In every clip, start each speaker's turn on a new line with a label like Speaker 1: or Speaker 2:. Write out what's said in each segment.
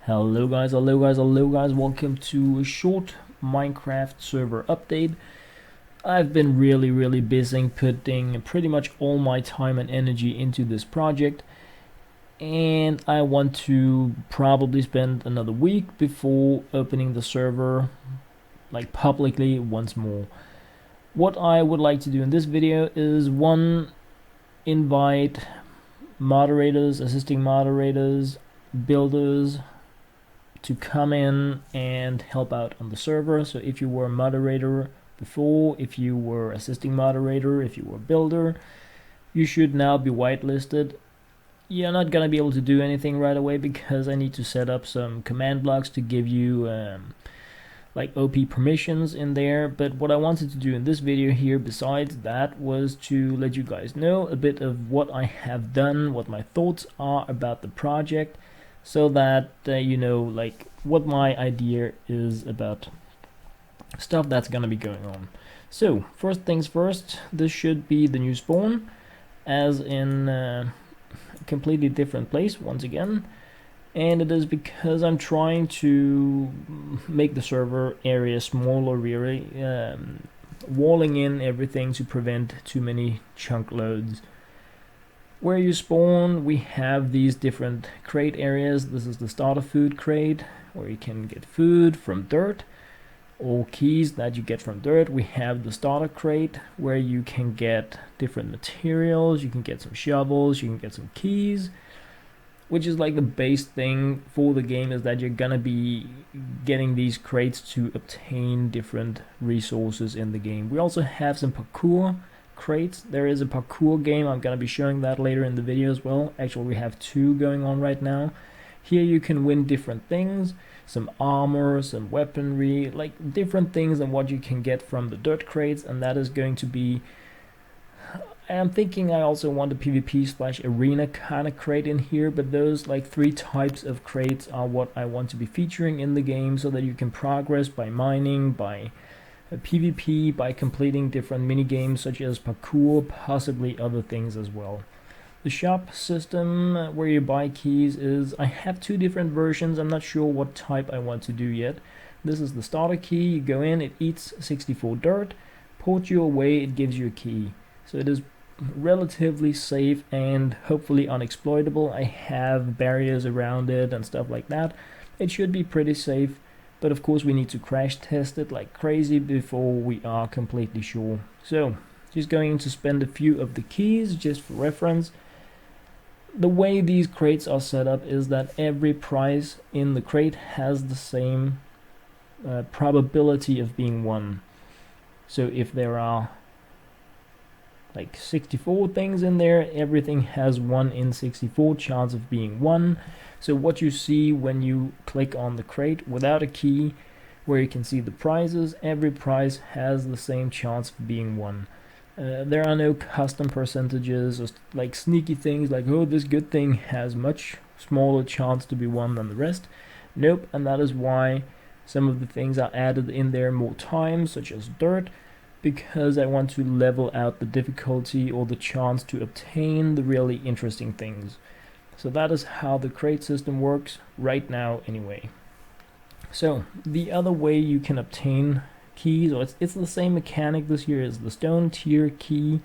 Speaker 1: Hello guys, welcome to a short Minecraft server update. I've been really busy putting pretty much all my time and energy into this project, and I want to probably spend another week before opening the server like publicly once more. What I would like to do in this video is one, invite moderators, assisting moderators, builders to come in and help out on the server. So if you were a moderator before, if you were assisting moderator, if you were a builder, you should now be whitelisted. You're not gonna be able to do anything right away because I need to set up some command blocks to give you like OP permissions in there. But what I wanted to do in this video here besides that was to let you guys know a bit of what I have done, what my thoughts are about the project, so that you know like what my idea is about stuff that's gonna be going on. So first things first, this should be the new spawn, as in a completely different place once again, and it is because I'm trying to make the server area smaller, really walling in everything to prevent too many chunk loads. Where you spawn, we have these different crate areas. This is the starter food crate, where you can get food from dirt or keys that you get from dirt. We have the starter crate, where you can get different materials. You can get some shovels, you can get some keys, which is like the base thing for the game, is that you're gonna be getting these crates to obtain different resources in the game. We also have some parkour crates. There is a parkour game, I'm gonna be showing that later in the video as well. Actually, we have two going on right now. Here you can win different things, some armor, some weaponry, like different things than what you can get from the dirt crates, and that is going to be, I'm thinking I also want a PvP/arena kind of crate in here, but those like three types of crates are what I want to be featuring in the game, so that you can progress by mining, by PvP, by completing different mini games such as parkour, possibly other things as well. The shop system, where you buy keys, is, I have two different versions. I'm not sure what type I want to do yet. This is the starter key. You go in, it eats 64 dirt, port you away, it gives you a key. So it is relatively safe and hopefully unexploitable. I have barriers around it and stuff like that. It should be pretty safe. But of course we need to crash test it like crazy before we are completely sure. So just going to spend a few of the keys just for reference. The way these crates are set up is that every prize in the crate has the same probability of being won. So if there are like 64 things in there, everything has 1 in 64 chance of being won. So what you see when you click on the crate without a key, where you can see the prizes, every prize has the same chance of being won. There are no custom percentages or like sneaky things like, oh, this good thing has much smaller chance to be won than the rest. Nope, and that is why some of the things are added in there more times, such as dirt, because I want to level out the difficulty or the chance to obtain the really interesting things. So that is how the crate system works right now anyway. So the other way you can obtain keys, or it's the same mechanic this year as the stone tier key.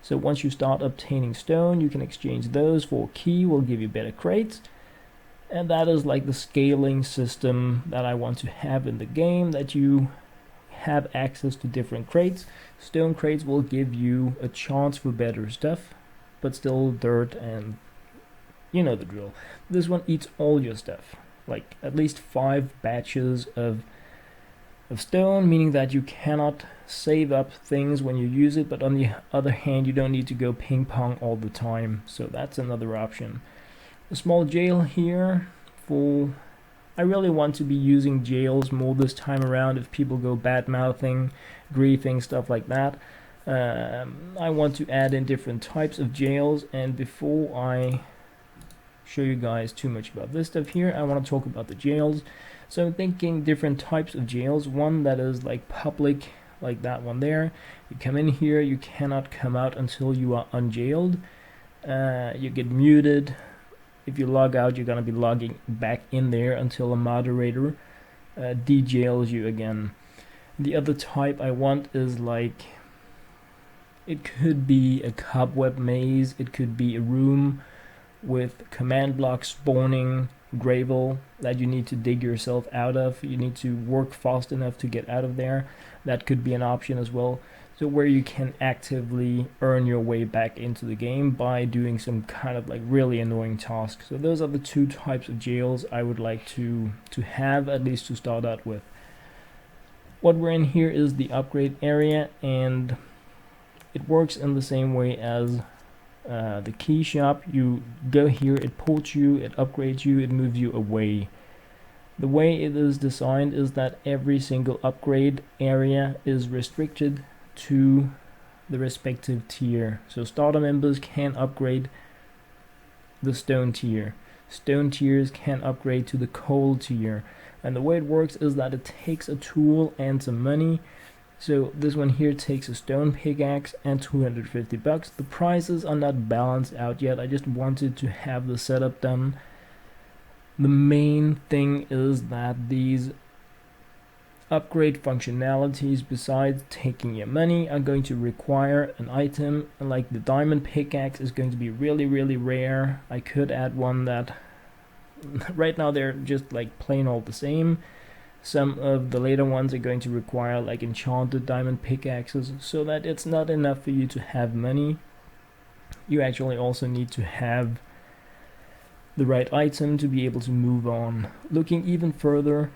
Speaker 1: So once you start obtaining stone, you can exchange those for a key, will give you better crates. And that is like the scaling system that I want to have in the game, that you have access to different crates. Stone crates will give you a chance for better stuff, but still dirt, and you know the drill. This one eats all your stuff, like at least 5 batches of stone, meaning that you cannot save up things when you use it, but on the other hand you don't need to go ping pong all the time, so that's another option. A small jail here for, I really want to be using jails more this time around if people go bad mouthing, griefing, stuff like that. I want to add in different types of jails, and before I show you guys too much about this stuff here, I want to talk about the jails. So I'm thinking different types of jails. One that is like public, like that one there. You come in here, you cannot come out until you are unjailed. You get muted, if you log out, you're gonna be logging back in there until a moderator dejails you again. The other type I want is like, it could be a cobweb maze, it could be a room with command block spawning gravel that you need to dig yourself out of. You need to work fast enough to get out of there. That could be an option as well. So where you can actively earn your way back into the game by doing some kind of like really annoying tasks. So those are the two types of jails I would like to have, at least to start out with. What we're in here is the upgrade area, and it works in the same way as the key shop. You go here, it ports you, it upgrades you, it moves you away. The way it is designed is that every single upgrade area is restricted to the respective tier. So starter members can upgrade the stone tier. Stone tiers can upgrade to the coal tier. And the way it works is that it takes a tool and some money. So this one here takes a stone pickaxe and 250 bucks. The prices are not balanced out yet. I just wanted to have the setup done. The main thing is that these upgrade functionalities, besides taking your money, are going to require an item. Like the diamond pickaxe is going to be really, really rare. I could add one that right now they're just like plain all the same. Some of the later ones are going to require like enchanted diamond pickaxes, so that it's not enough for you to have money. You actually also need to have the right item to be able to move on. Looking even further,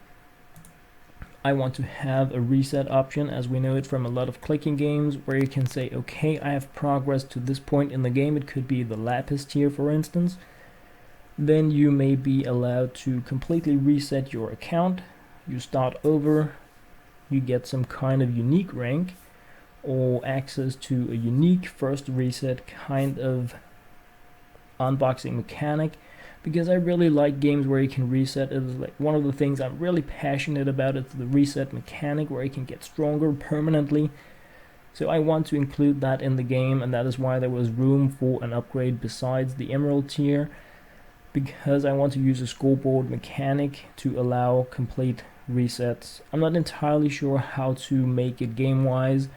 Speaker 1: I want to have a reset option, as we know it from a lot of clicking games, where you can say, okay, I have progressed to this point in the game. It could be the lapis tier, for instance. Then you may be allowed to completely reset your account. You start over, you get some kind of unique rank or access to a unique first reset kind of unboxing mechanic, because I really like games where you can reset. It is like one of the things I'm really passionate about, is the reset mechanic where you can get stronger permanently. So I want to include that in the game, and that is why there was room for an upgrade besides the emerald tier, because I want to use a scoreboard mechanic to allow complete resets. I'm not entirely sure how to make it game-wise,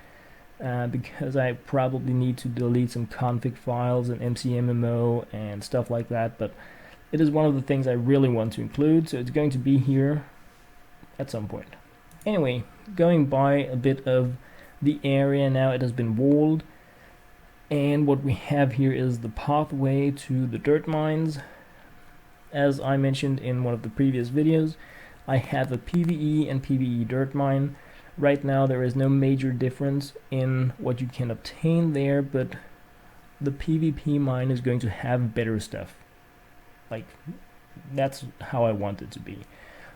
Speaker 1: because I probably need to delete some config files and MCMMO and stuff like that, but it is one of the things I really want to include, so it's going to be here at some point. Anyway, going by a bit of the area now, it has been walled, and what we have here is the pathway to the dirt mines. As I mentioned in one of the previous videos, I have a PvE and PvE dirt mine. Right now there is no major difference in what you can obtain there, but the PvP mine is going to have better stuff. Like, that's how I want it to be.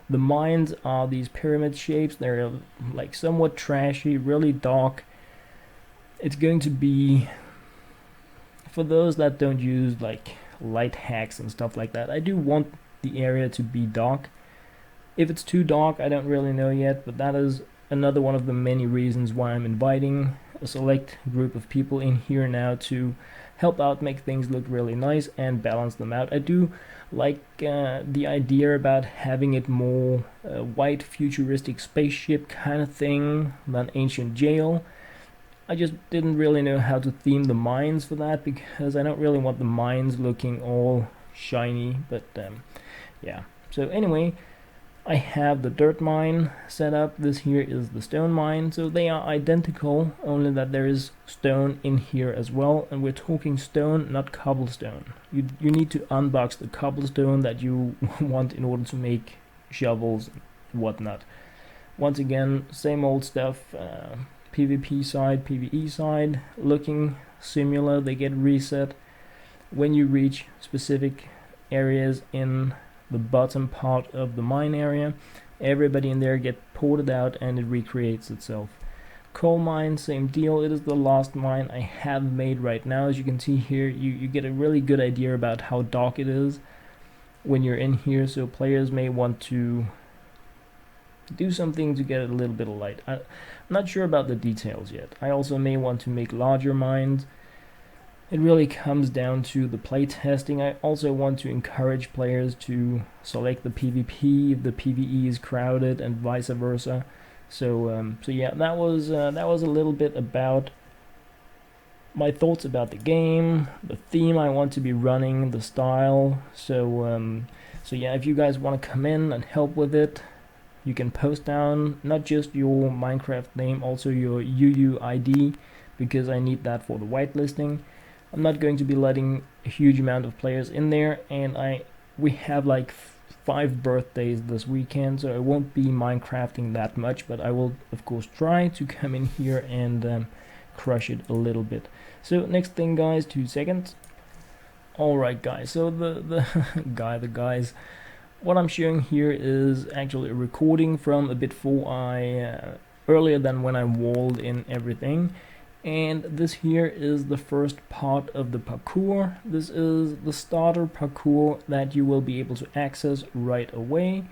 Speaker 1: The mines are these pyramid shapes. They're like somewhat trashy, really dark. It's going to be, for those that don't use like light hacks and stuff like that, I do want the area to be dark. If it's too dark, I don't really know yet, but that is another one of the many reasons why I'm inviting a select group of people in here now to help out, make things look really nice and balance them out. I do like the idea about having it more white futuristic spaceship kind of thing than ancient jail. I just didn't really know how to theme the mines for that, because I don't really want the mines looking all shiny, but yeah. So anyway, I have the dirt mine set up. This here is the stone mine, so they are identical, only that there is stone in here as well, and we're talking stone, not cobblestone. You need to unbox the cobblestone that you want in order to make shovels and whatnot. Once again, same old stuff, PvP side, PvE side, looking similar. They get reset when you reach specific areas in the bottom part of the mine area. Everybody in there get ported out and it recreates itself. Coal mine, same deal. It is the last mine I have made right now. As you can see here, you get a really good idea about how dark it is when you're in here, so players may want to do something to get a little bit of light. I'm not sure about the details yet. I also may want to make larger mines. it really comes down to the play testing. I also want to encourage players to select the PvP if the PvE is crowded, and vice versa. So yeah, that was a little bit about my thoughts about the game, the theme I want to be running, the style. So yeah, if you guys want to come in and help with it, you can post down not just your Minecraft name, also your UUID, because I need that for the whitelisting. I'm not going to be letting a huge amount of players in there, and we have like 5 birthdays this weekend, so I won't be Minecrafting that much, but I will of course try to come in here and crush it a little bit. So next thing, guys, 2 seconds. Alright guys, so the guys, what I'm showing here is actually a recording from a bit earlier than when I walled in everything. And this here is the first part of the parkour. This is the starter parkour that you will be able to access right away.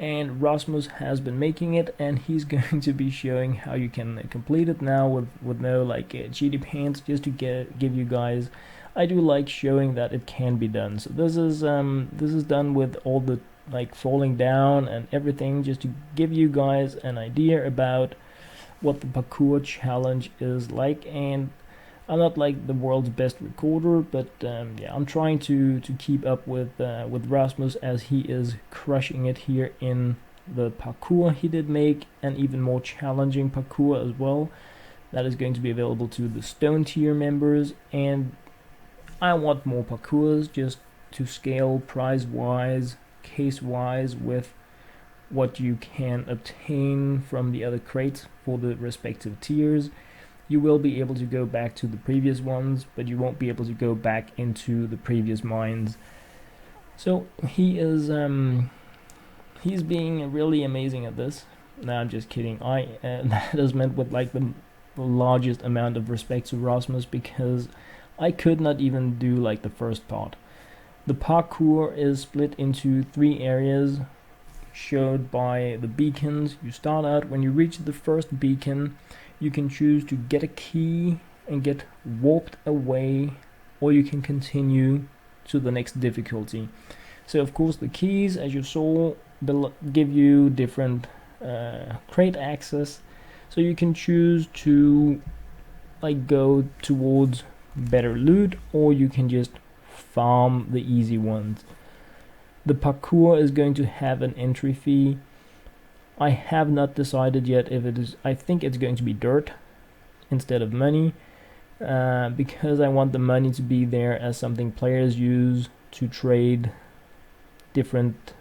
Speaker 1: And Rasmus has been making it, and he's going to be showing how you can complete it now with no like cheaty pants, just to give you guys. I do like showing that it can be done. So this is done with all the like falling down and everything, just to give you guys an idea about what the parkour challenge is like. And I'm not like the world's best recorder, but yeah, I'm trying to keep up with Rasmus, as he is crushing it here in the parkour he did make, and even more challenging parkour as well. That is going to be available to the stone tier members, and I want more parkours just to scale price-wise, case-wise, with what you can obtain from the other crates for the respective tiers. You will be able to go back to the previous ones, but you won't be able to go back into the previous mines. So he is he's being really amazing at this. No, I'm just kidding. That is meant with like the largest amount of respect to Rasmus, because I could not even do like the first part. The parkour is split into 3 areas, showed by the beacons. You start out, when you reach the first beacon, you can choose to get a key and get warped away, or you can continue to the next difficulty. So of course the keys, as you saw, give you different crate access, so you can choose to like go towards better loot, or you can just farm the easy ones. The parkour is going to have an entry fee. I have not decided yet if it is. I think it's going to be dirt instead of money, because I want the money to be there as something players use to trade different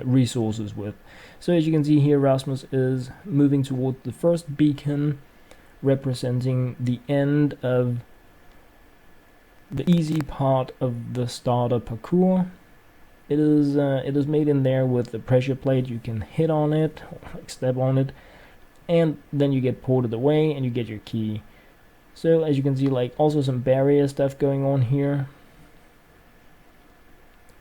Speaker 1: resources with. So as you can see here, Rasmus is moving towards the first beacon, representing the end of the easy part of the starter parkour. It is made in there with the pressure plate. You can hit on it, like step on it, and then you get ported away and you get your key. So as you can see, like also some barrier stuff going on here.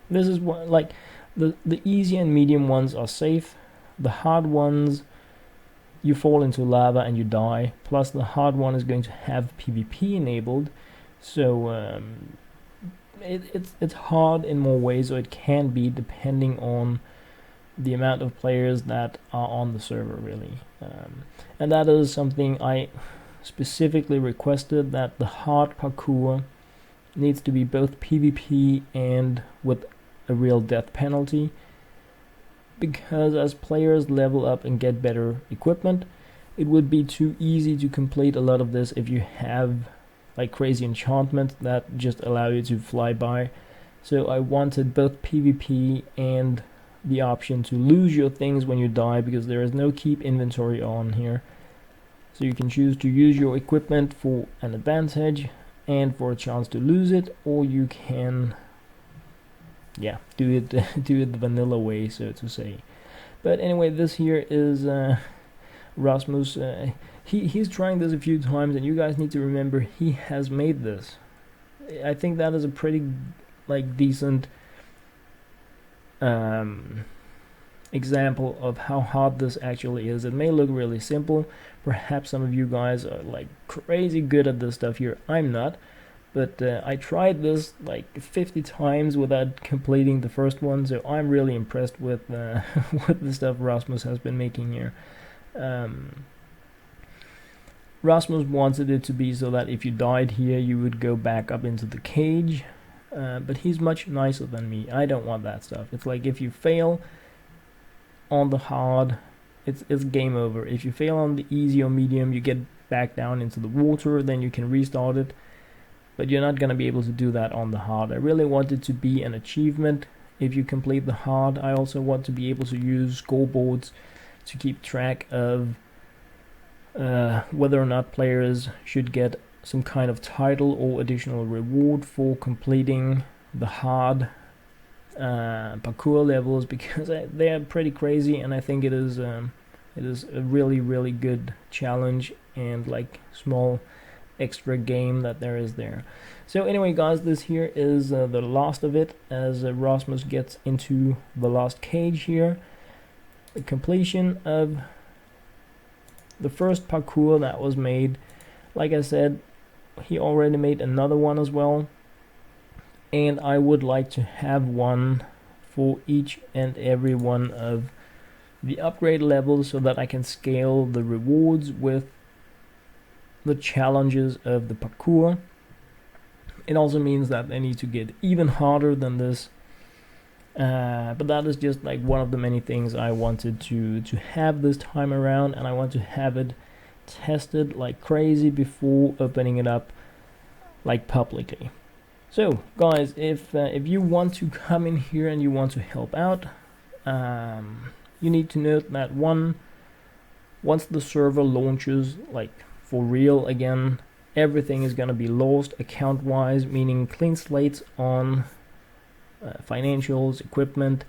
Speaker 1: This is what, like, the easy and medium ones are safe. The hard ones, you fall into lava and you die. Plus the hard one is going to have PvP enabled, so it's hard in more ways, or it can be, depending on the amount of players that are on the server, really. And that is something I specifically requested, that the hard parkour needs to be both PvP and with a real death penalty, because as players level up and get better equipment, it would be too easy to complete a lot of this if you have like crazy enchantments that just allow you to fly by. So I wanted both PvP and the option to lose your things when you die, because there is no keep inventory on here. So you can choose to use your equipment for an advantage and for a chance to lose it, or you can, yeah, do it do it the vanilla way, so to say. But anyway, this here is Rasmus. He's trying this a few times, and you guys need to remember he has made this. I think that is a pretty like decent example of how hard this actually is. It may look really simple. Perhaps some of you guys are like crazy good at this stuff here. I'm not, but I tried this like 50 times without completing the first one, so I'm really impressed with with the stuff Rasmus has been making here. Rasmus wanted it to be so that if you died here, you would go back up into the cage, but he's much nicer than me. I don't want that stuff. It's like if you fail on the hard, it's game over. If you fail on the easy or medium, you get back down into the water, then you can restart it, but you're not going to be able to do that on the hard. I really want it to be an achievement if you complete the hard. I also want to be able to use scoreboards to keep track of whether or not players should get some kind of title or additional reward for completing the hard parkour levels, because they're pretty crazy, and I think it is a really good challenge and like small extra game that there is there. So anyway guys, this here is the last of it, as Rasmus gets into the last cage here. The completion of the first parkour that was made. Like I said, he already made another one as well, and I would like to have one for each and every one of the upgrade levels so that I can scale the rewards with the challenges of the parkour. It also means that they need to get even harder than this, but that is just like one of the many things I wanted to have this time around, and I want to have it tested like crazy before opening it up like publicly. So guys, if you want to come in here and you want to help out, you need to note that once the server launches like for real again, everything is going to be lost account wise, meaning clean slates on financials, equipment,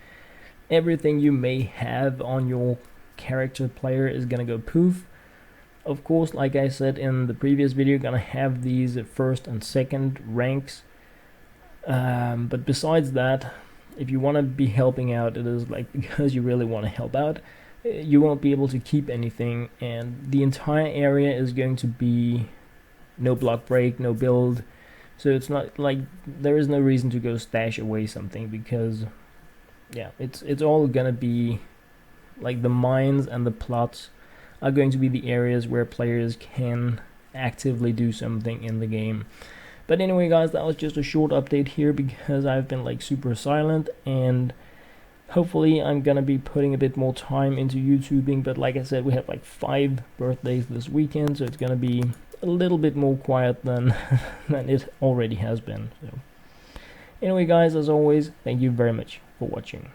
Speaker 1: everything you may have on your character player is going to go poof. Of course, like I said in the previous video, you're going to have these first and second ranks, but besides that, if you want to be helping out, it is like because you really want to help out, you won't be able to keep anything, and the entire area is going to be no block break, no build. So it's not like there is no reason to go stash away something, because yeah, it's all gonna be like the mines and the plots are going to be the areas where players can actively do something in the game. But anyway guys, that was just a short update here because I've been like super silent, and hopefully I'm gonna be putting a bit more time into YouTubing. But like I said, we have like 5 birthdays this weekend, so it's gonna be a little bit more quiet than than it already has been. So anyway guys, as always, thank you very much for watching.